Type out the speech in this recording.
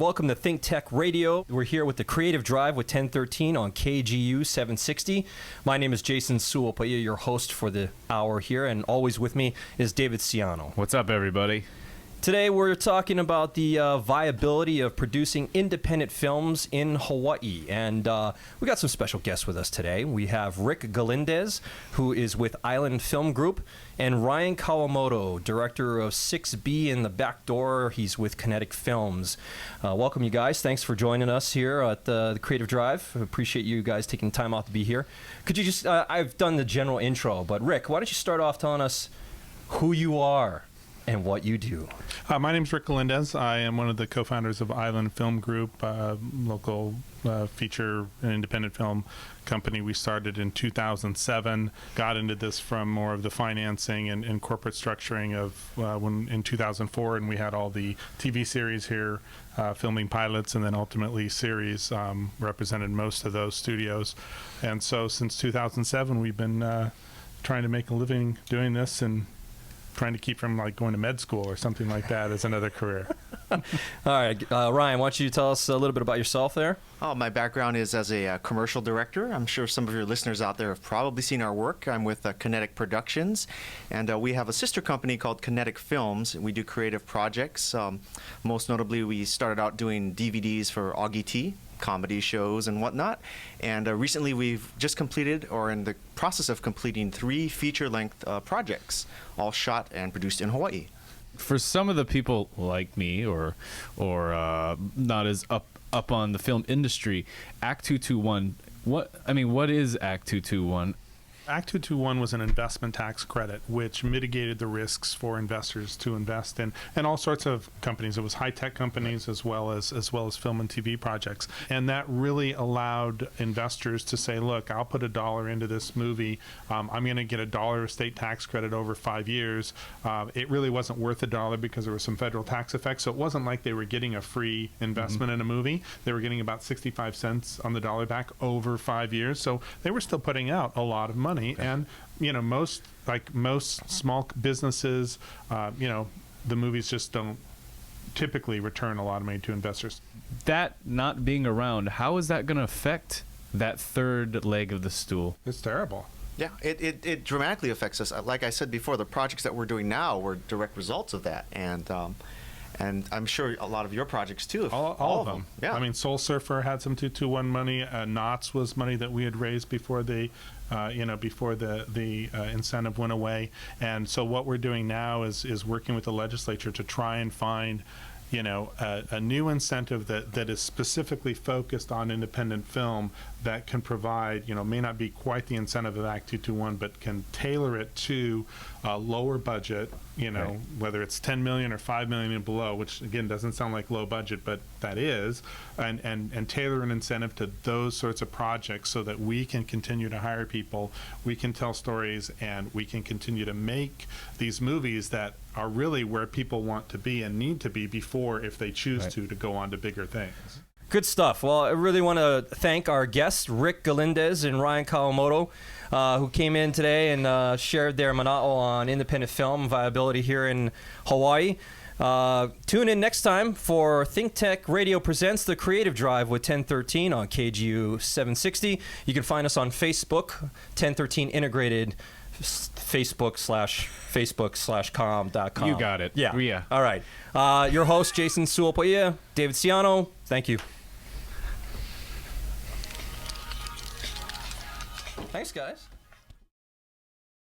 Welcome to Think Tech Radio. We're here with the Creative Drive with 1013 on KGU 760. My name is Jason Suopaya, your host for the hour here, and always with me is David Ciano. What's up, everybody? Today we're talking about the viability of producing independent films in Hawaii, and we got some special guests with us today. We have Rick Galindez, who is with Island Film Group, and Ryan Kawamoto, director of 6B in the Back Door. He's with Kinetic Films. Welcome, you guys. Thanks for joining us here at the Creative Drive. I appreciate you guys taking time out to be here. Could you just, I've done the general intro, but Rick, why don't you start off telling us who you are and what you do? My name is Rick Galindez. I am one of the co-founders of Island Film Group, local feature and independent film company. We started in 2007, got into this from more of the financing and corporate structuring of when in 2004, and we had all the TV series here, filming pilots, and then ultimately series represented most of those studios. And so since 2007, we've been trying to make a living doing this and trying to keep from like going to med school or something like that as another career. All right, Ryan, why don't you tell us a little bit about yourself there? Oh, my background is as a commercial director. I'm sure some of your listeners out there have probably seen our work. I'm with Kinetic Productions, and we have a sister company called Kinetic Films. We do creative projects. Most notably, we started out doing DVDs for Augie T, comedy shows and whatnot. And recently we've just completed, or in the process of completing, 3 feature-length projects, all shot and produced in Hawaii. For some of the people like me, or not as up on the film industry, Act 221. What is Act 221? Act 221 was an investment tax credit which mitigated the risks for investors to invest in and all sorts of companies. It was high-tech companies as well as film and TV projects. And that really allowed investors to say, look, I'll put $1 into this movie. I'm going to get $1 state tax credit over 5 years. It really wasn't worth $1 because there were some federal tax effects. So it wasn't like they were getting a free investment in a movie. They were getting about 65 cents on the dollar back over 5 years. So they were still putting out a lot of money. And most small businesses, the movies just don't typically return a lot of money to investors. That not being around, how is that going to affect that third leg of the stool? It's terrible. Yeah, it dramatically affects us. Like I said before, the projects that we're doing now were direct results of that, and I'm sure a lot of your projects too. All of them. Yeah. I mean, Soul Surfer had some 221 money. Knott's was money that we had raised before the incentive went away. And so what we're doing now is working with the legislature to try and find a new incentive that is specifically focused on independent film that can provide, may not be quite the incentive of Act 221, but can tailor it to a lower budget, Right. whether it's 10 million or 5 million and below, which again doesn't sound like low budget, but that is, and tailor an incentive to those sorts of projects so that we can continue to hire people, we can tell stories, and we can continue to make these movies that are really where people want to be and need to be before, if they choose to go on to bigger things. Good stuff. Well, I really want to thank our guests, Rick Galindez and Ryan Kawamoto, who came in today and shared their mana'o on independent film viability here in Hawaii. Tune in next time for Think Tech Radio Presents The Creative Drive with 1013 on KGU 760. You can find us on Facebook, 1013 Integrated, Facebook/com.com. You got it. Yeah. All right. Your host, Jason Suopaya, David Ciano. Thank you. Thanks, guys.